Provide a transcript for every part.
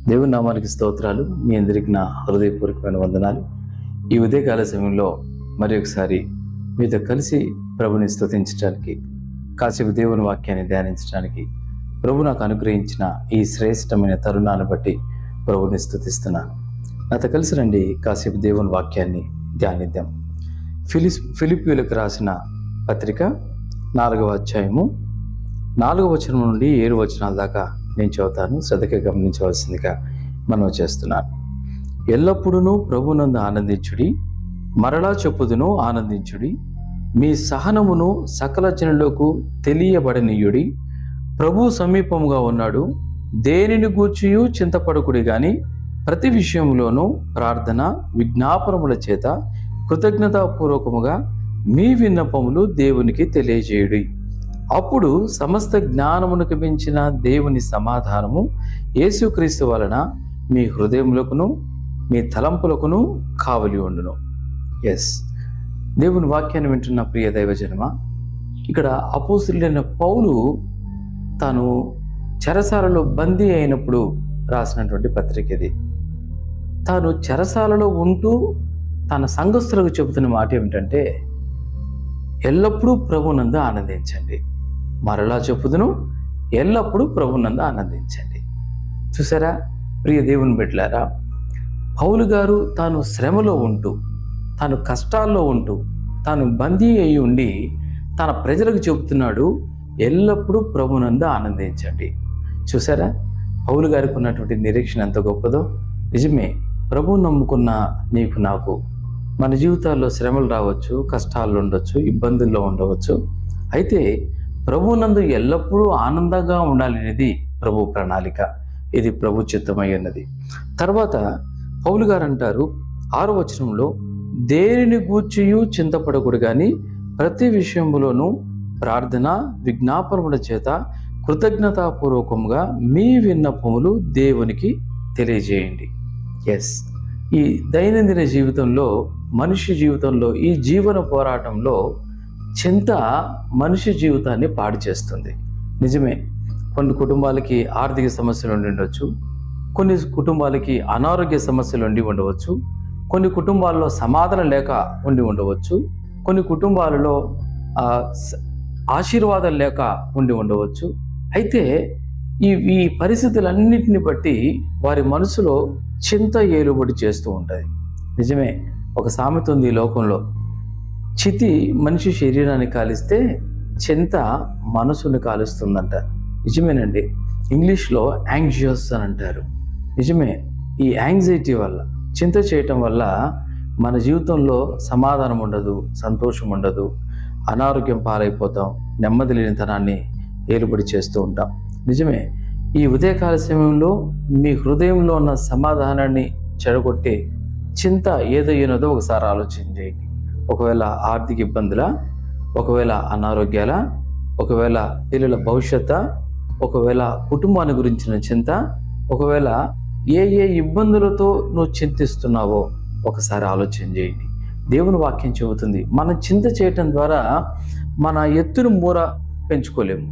దేవుని నామానికి స్తోత్రాలు. మీ అందరికి నా హృదయపూర్వకమైన వందనాలు. ఈ ఉదయకాల సమయంలో మరి ఒకసారి మీతో కలిసి ప్రభుని స్తుతించడానికి, కాసేపు దేవుని వాక్యాన్ని ధ్యానించడానికి ప్రభు నాకు అనుగ్రహించిన ఈ శ్రేష్టమైన తరుణాన్ని బట్టి ప్రభుని స్తుతిస్తున్నాను. నాతో కలిసి రండి, కాసేపు దేవుని వాక్యాన్ని ధ్యానిద్దాం. ఫిలిప్పీయులకు రాసిన పత్రిక 4వ అధ్యాయము 4వ వచనం నుండి 7 వచనాల దాకా నేను చదువుతాను. శ్రద్ధగా గమనించవలసిందిగా మనం చేస్తున్నాను. ఎల్లప్పుడూ ప్రభునందు ఆనందించుడి, మరలా చెప్పుదును ఆనందించుడి. మీ సహనమును సకల జనులకు తెలియబడనీయుడి. ప్రభు సమీపముగా ఉన్నాడు. దేనిని గూర్చియు చింతపడకుడి గాని ప్రతి విషయంలోనూ ప్రార్థన విజ్ఞాపనముల చేత కృతజ్ఞతాపూర్వకముగా మీ విన్నపములు దేవునికి తెలియజేయుడి. అప్పుడు సమస్త జ్ఞానమునకు మించిన దేవుని సమాధానము యేసుక్రీస్తు వలన మీ హృదయములకును మీ తలంపులకును కావలి ఉండును. దేవుని వాక్యాన్ని వింటున్న ప్రియ దైవజనమా, ఇక్కడ అపోస్తలుడైన పౌలు తాను చెరసాలలో బందీ అయినప్పుడు రాసినటువంటి పత్రిక ఇది. తాను చెరసాలలో ఉంటూ తన సంఘస్థులకు చెబుతున్న మాట ఏమిటంటే, ఎల్లప్పుడూ ప్రభునందు ఆనందించండి. మరలా చెప్పుదును, ఎల్లప్పుడూ ప్రభునందు ఆనందించండి. చూసారా ప్రియ దేవుని బిడ్డలారా, పౌలు గారు తాను శ్రమలో ఉంటూ, తాను కష్టాల్లో ఉంటూ, తాను బందీ అయి ఉండి తన ప్రజలకు చెబుతున్నాడు, ఎల్లప్పుడూ ప్రభునందు ఆనందించండి. చూసారా పౌలు గారికి ఉన్నటువంటి నిరీక్షణ ఎంత గొప్పదో. నిజమే, ప్రభువు నమ్ముకున్న నీకు నాకు మన జీవితాల్లో శ్రమలు రావచ్చు, కష్టాలు ఉండొచ్చు, ఇబ్బందుల్లో ఉండవచ్చు. అయితే ప్రభువునందు ఎల్లప్పుడూ ఆనందంగా ఉండాలనేది ప్రభు ప్రణాళిక. ఇది ప్రభు చిత్తమై ఉన్నది. తర్వాత పౌలు గారు అంటారు 6వ వచనంలో, దేనిని గూర్చియు చింతపడకూడదు కానీ ప్రతి విషయంలోనూ ప్రార్థన విజ్ఞాపనముల చేత కృతజ్ఞతాపూర్వకంగా మీ విన్నపములు దేవునికి తెలియజేయండి. ఈ దైనందిన జీవితంలో, మనిషి జీవితంలో, ఈ జీవన పోరాటంలో చింత మనిషి జీవితాన్ని పాడు చేస్తుంది. నిజమే, కొన్ని కుటుంబాలకి ఆర్థిక సమస్యలు ఉండి ఉండవచ్చు, కొన్ని కుటుంబాలకి అనారోగ్య సమస్యలు ఉండి ఉండవచ్చు, కొన్ని కుటుంబాల్లో సమాధానం లేక ఉండి ఉండవచ్చు, కొన్ని కుటుంబాలలో ఆశీర్వాదం లేక ఉండి ఉండవచ్చు. అయితే ఈ పరిస్థితులన్నిటిని బట్టి వారి మనసులో చింత ఏలుబడి చేస్తూ ఉంటుంది. నిజమే, ఒక సామెత ఉంది ఈ లోకంలో, చితి మనిషి శరీరాన్ని కాలిస్తే చింత మనసుని కాలుస్తుందంట. నిజమేనండి, ఇంగ్లీష్లో యాంగ్జియస్ అని అంటారు. నిజమే, ఈ యాంగ్జైటీ వల్ల, చింత చేయటం వల్ల మన జీవితంలో సమాధానం ఉండదు, సంతోషం ఉండదు, అనారోగ్యం పాలైపోతాం, నెమ్మది లేనితనాన్ని ఏలుబడి చేస్తూ ఉంటాం. నిజమే, ఈ ఉదయకాల సమయంలో మీ హృదయంలో ఉన్న సమాధానాన్ని చెడగొట్టే చింత ఏదైనదో ఒకసారి ఆలోచన చేయండి. ఒకవేళ ఆర్థిక ఇబ్బందులా, ఒకవేళ అనారోగ్యాల, ఒకవేళ పిల్లల భవిష్యత్తు, ఒకవేళ కుటుంబాన్ని గురించిన చింత, ఒకవేళ ఏ ఇబ్బందులతో నువ్వు చింతిస్తున్నావో ఒకసారి ఆలోచన చేయండి. దేవుని వాక్యం చెబుతుంది, మనం చింత చేయటం ద్వారా మన ఎత్తును మూర పెంచుకోలేము.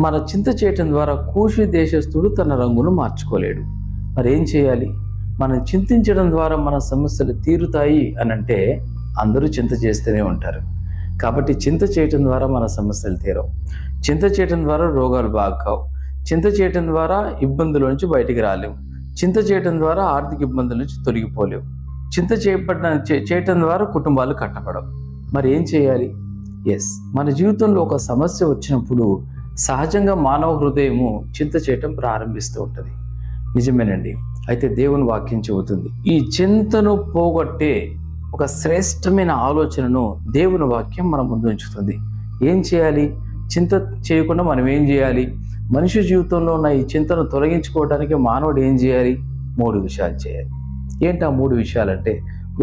మన చింత చేయటం ద్వారా కూషి దేశస్థుడు తన రంగును మార్చుకోలేడు. మరి ఏం చేయాలి? మనం చింతించడం ద్వారా మన సమస్యలు తీరుతాయి అని అంటే అందరూ చింత చేస్తూనే ఉంటారు. కాబట్టి చింత చేయటం ద్వారా మన సమస్యలు తీరవు. చింత చేయటం ద్వారా రోగాలు బాగావు. చింత చేయటం ద్వారా ఇబ్బందుల నుంచి బయటికి రాలేము. చింత చేయటం ద్వారా ఆర్థిక ఇబ్బందుల నుంచి తొలగిపోలేవు. చింత చేయటం ద్వారా కుటుంబాలు కట్టబడవు. మరి ఏం చేయాలి? మన జీవితంలో ఒక సమస్య వచ్చినప్పుడు సహజంగా మానవ హృదయము చింత చేయటం ప్రారంభిస్తూ ఉంటుంది. నిజమేనండి. అయితే దేవుని వాక్యం చెబుతుంది, ఈ చింతను పోగొట్టే ఒక శ్రేష్టమైన ఆలోచనను దేవుని వాక్యం మన ముందు ఉంచుతుంది. ఏం చేయాలి? చింత చేయకుండా మనం ఏం చేయాలి? మనిషి జీవితంలో ఉన్న ఈ చింతను తొలగించుకోవడానికి మానవుడు ఏం చేయాలి? 3 విషయాలు చేయాలి. ఏంటి ఆ 3 విషయాలంటే,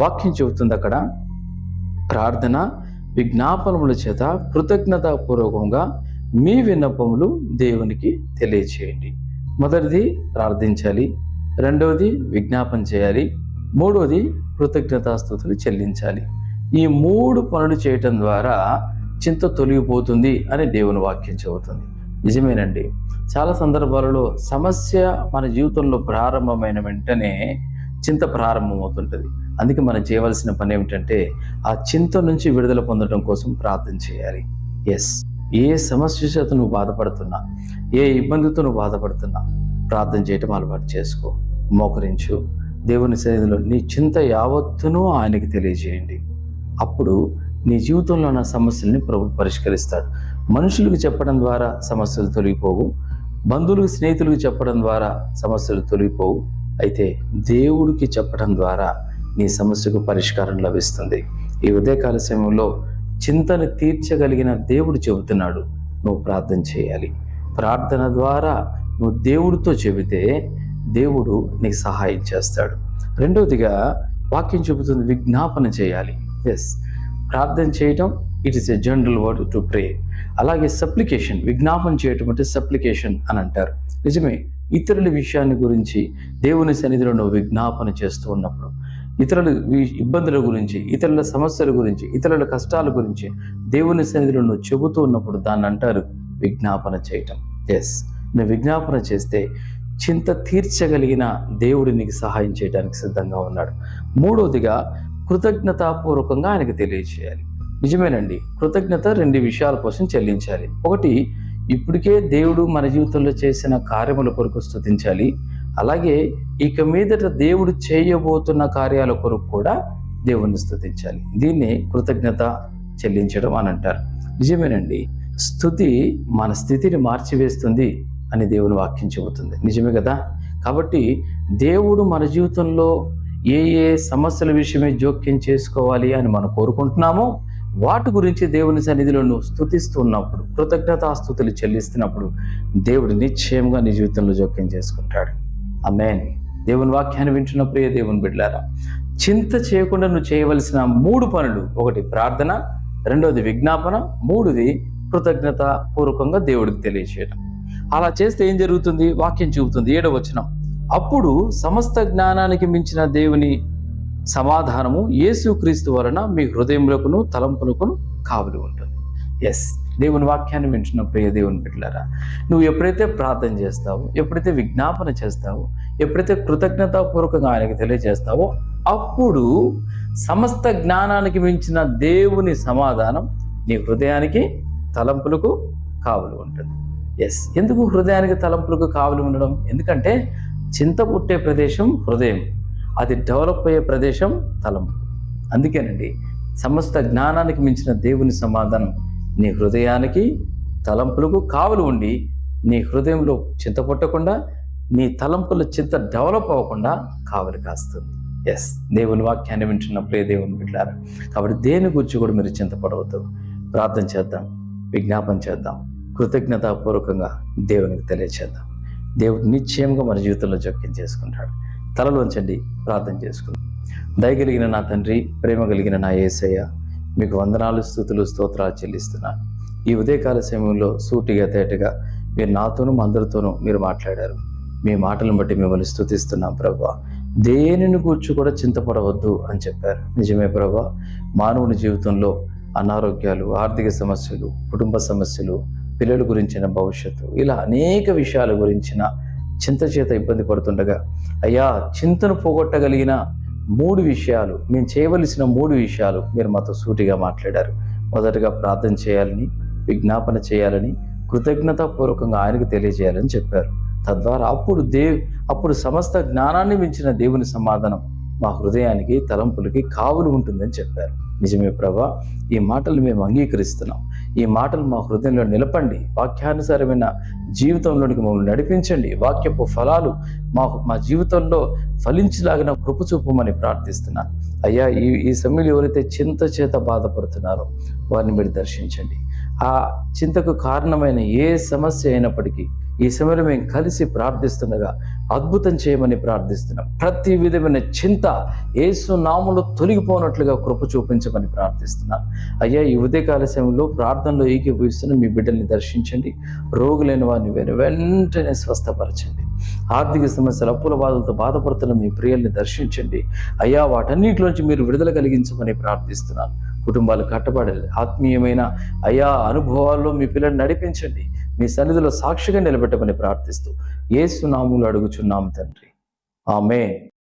వాక్యం చెబుతుంది అక్కడ, ప్రార్థన విజ్ఞాపనముల చేత కృతజ్ఞతాపూర్వకంగా మీ విన్నపములు దేవునికి తెలియచేయండి. మొదటిది ప్రార్థించాలి, రెండవది విజ్ఞాపన చేయాలి, మూడవది కృతజ్ఞతాస్తుతులు చెల్లించాలి. ఈ 3 పనులు చేయటం ద్వారా చింత తొలగిపోతుంది అని దేవుని వాక్యం చెబుతుంది. నిజమేనండి. చాలా సందర్భాలలో సమస్య మన జీవితంలో ప్రారంభమైన వెంటనే చింత ప్రారంభమవుతుంటుంది. అందుకే మనం చేయవలసిన పని ఏమిటంటే ఆ చింత నుంచి విడుదల పొందడం కోసం ప్రార్థన చేయాలి. ఎస్, ఏ సమస్య చేత నువ్వు బాధపడుతున్నా, ఏ ఇబ్బందితో నువ్వు బాధపడుతున్నా, ప్రార్థన చేయటం అలవాటు చేసుకో. మోకరించు, దేవుని సన్నిధిలో నీ చింత యావత్తును ఆయనకి తెలియజేయండి. అప్పుడు నీ జీవితంలో ఉన్న సమస్యల్ని ప్రభువు పరిష్కరిస్తాడు. మనుషులకు చెప్పడం ద్వారా సమస్యలు తొలగిపోవు, బంధువులకు స్నేహితులకు చెప్పడం ద్వారా సమస్యలు తొలగిపోవు. అయితే దేవుడికి చెప్పడం ద్వారా నీ సమస్యకు పరిష్కారం లభిస్తుంది. ఈ ఉదయకాల సమయంలో చింతను తీర్చగలిగిన దేవుడు చెబుతున్నాడు, నువ్వు ప్రార్థన చేయాలి. ప్రార్థన ద్వారా నువ్వు దేవుడితో చెబితే దేవుడు నీకు సహాయం చేస్తాడు. రెండవదిగా వాక్యం చెబుతుంది విజ్ఞాపన చేయాలి. ఎస్, ప్రార్థన చేయటం it is a general word to pray. అలాగే సప్లికేషన్, విజ్ఞాపన చేయటం అంటే సప్లికేషన్ అని అంటారు. నిజమే, ఇతరుల విషయాన్ని గురించి దేవుని సన్నిధిలో నువ్వు విజ్ఞాపన చేస్తూ ఉన్నప్పుడు, ఇతరుల ఇబ్బందుల గురించి, ఇతరుల సమస్యల గురించి, ఇతరుల కష్టాల గురించి దేవుని సన్నిధిలో నువ్వు చెబుతూ ఉన్నప్పుడు దాన్ని అంటారు విజ్ఞాపన చేయటం. ఎస్, నువ్వు విజ్ఞాపన చేస్తే చింత తీర్చగలిగిన దేవుడు నీకు సహాయం చేయడానికి సిద్ధంగా ఉన్నాడు. మూడవదిగా కృతజ్ఞతాపూర్వకంగా ఆయనకు తెలియజేయాలి. నిజమేనండి, కృతజ్ఞత 2 విషయాల కోసం చెల్లించాలి. ఒకటి, ఇప్పటికే దేవుడు మన జీవితంలో చేసిన కార్యముల కొరకు స్తుతించాలి. అలాగే ఇక మీదట దేవుడు చేయబోతున్న కార్యాల కొరకు కూడా దేవుణ్ణి స్తుతించాలి. దీన్ని కృతజ్ఞత చెల్లించడం అని అంటారు. నిజమేనండి, స్తుతి మన స్థితిని మార్చివేస్తుంది అని దేవుని వాక్యం చెబుతుంది. నిజమే కదా. కాబట్టి దేవుడు మన జీవితంలో ఏ ఏ సమస్యల విషయమే జోక్యం చేసుకోవాలి అని మనం కోరుకుంటున్నామో వాటి గురించి దేవుని సన్నిధిలో నువ్వు స్తుతిస్తున్నప్పుడు, కృతజ్ఞతాస్తుతులు చెల్లిస్తున్నప్పుడు దేవుడు నిశ్చయంగా నీ జీవితంలో జోక్యం చేసుకుంటాడు. ఆమేన్. దేవుని వాక్యాన్ని వింటున్న ప్రియ దేవుని బిడ్డలారా, చింత చేయకుండా నువ్వు చేయవలసిన 3 పనులు: ఒకటి ప్రార్థన, రెండోది విజ్ఞాపన, మూడోది కృతజ్ఞత పూర్వకంగా దేవుడికి తెలియజేయడం. అలా చేస్తే ఏం జరుగుతుంది? వాక్యం చెబుతుంది 7వ వచనం, అప్పుడు సమస్త జ్ఞానానికి మించిన దేవుని సమాధానము యేసుక్రీస్తు వలన మీ హృదయములకును తలంపులకును కావలి ఉంటుంది. ఎస్, దేవుని వాక్యాన్ని వింటున్న ప్రియ దేవుని బిడ్డలారా, నువ్వు ఎప్పుడైతే ప్రార్థన చేస్తావో, ఎప్పుడైతే విజ్ఞాపన చేస్తావో, ఎప్పుడైతే కృతజ్ఞతాపూర్వకంగా ఆయనకి తెలియజేస్తావో, అప్పుడు సమస్త జ్ఞానానికి మించిన దేవుని సమాధానం నీ హృదయానికి తలంపులకు కావలి ఉంటుంది. ఎస్, ఎందుకు హృదయానికి తలంపులకు కావలి ఉండడం? ఎందుకంటే చింత పుట్టే ప్రదేశం హృదయం, అది డెవలప్ అయ్యే ప్రదేశం తలంపు. అందుకేనండి సమస్త జ్ఞానానికి మించిన దేవుని సమాధానం నీ హృదయానికి తలంపులకు కావలి ఉండి నీ హృదయంలో చింత పుట్టకుండా, నీ తలంపుల చింత డెవలప్ అవ్వకుండా కావలి కాస్తుంది. ఎస్, దేవుని వాక్యాన్ని వింటున్న ప్రియ దేవుని బిడ్డలారా, కాబట్టి దేని గురించి కూడా మీరు చింతపడవద్దు. ప్రార్థన చేద్దాం, విజ్ఞాపన చేద్దాం, కృతజ్ఞతాపూర్వకంగా దేవునికి తెలియచేద్దాం. దేవుడు నిశ్చయంగా మన జీవితంలో జోక్యం చేసుకుంటాడు. తలలోంచండి, ప్రార్థన చేసుకుందాం. దయగలిగిన నా తండ్రి, ప్రేమ కలిగిన నా యేసయ్య, మీకు వందనాలు, స్తుతులు, స్తోత్రాలు చెల్లిస్తున్నాను. ఈ ఉదయకాల సమయంలో సూటిగా తేటగా మీరు నాతోనూ అందరితోనూ మీరు మాట్లాడారు. మీ మాటలను బట్టి మిమ్మల్ని స్తుతిస్తున్నాం ప్రభువా. దేనిని గూర్చి కూడా చింతపడవద్దు అని చెప్పారు. నిజమే ప్రభువా, మానవుని జీవితంలో అనారోగ్యాలు, ఆర్థిక సమస్యలు, కుటుంబ సమస్యలు, పిల్లల గురించిన భవిష్యత్తు, ఇలా అనేక విషయాల గురించిన చింత చేత ఇబ్బంది పడుతుండగా, అయ్యా చింతను పోగొట్టగలిగిన 3 విషయాలు, మేము చేయవలసిన 3 విషయాలు మీరు మాతో సూటిగా మాట్లాడారు. మొదటగా ప్రార్థన చేయాలని, విజ్ఞాపన చేయాలని, కృతజ్ఞతాపూర్వకంగా ఆయనకు తెలియజేయాలని చెప్పారు. తద్వారా అప్పుడు సమస్త జ్ఞానాన్ని మించిన దేవుని సమాధానం మా హృదయానికి తలంపులకి కావులు ఉంటుందని చెప్పారు. నిజమే ప్రభా, ఈ మాటలు మేము అంగీకరిస్తున్నాం. ఈ మాటలు మా హృదయంలో నిలపండి. వాక్యానుసారమైన జీవితంలోనికి మమ్మల్ని నడిపించండి. వాక్యపు ఫలాలు మా జీవితంలో ఫలించలాగిన కృప చూపమని ప్రార్థిస్తున్నాను. అయ్యా, ఈ సమయంలో ఎవరైతే చింత చేత బాధపడుతున్నారో వారిని మీరు దర్శించండి. ఆ చింతకు కారణమైన ఏ సమస్య అయినప్పటికీ ఈ సమయంలో మేము కలిసి ప్రార్థిస్తుండగా అద్భుతం చేయమని ప్రార్థిస్తున్నాం. ప్రతి విధమైన చింత యేసు నామములో తొలగిపోనట్లుగా కృప చూపించమని ప్రార్థిస్తున్నాను. అయ్యా, ఈ ఉదయకాల సమయంలో ప్రార్థనలో ఏకీభవిస్తున్న మీ బిడ్డల్ని దర్శించండి. రోగులైన వారిని వెంటనే స్వస్థపరచండి. ఆర్థిక సమస్యలు, అప్పుల బాధలతో బాధపడుతున్న మీ ప్రియుల్ని దర్శించండి. అయ్యా, వాటన్నిటిలోంచి మీరు విడుదల కలిగించమని ప్రార్థిస్తున్నాను. కుటుంబాలు కట్టబడాలి. ఆత్మీయమైన అయా అనుభవాల్లో మీ పిల్లల్ని నడిపించండి. మీ సన్నిధిలో సాక్షిగా నిలబెట్టమని ప్రార్థిస్తూ యేసు నామములో అడుగుచున్నాం తండ్రి. ఆమేన్.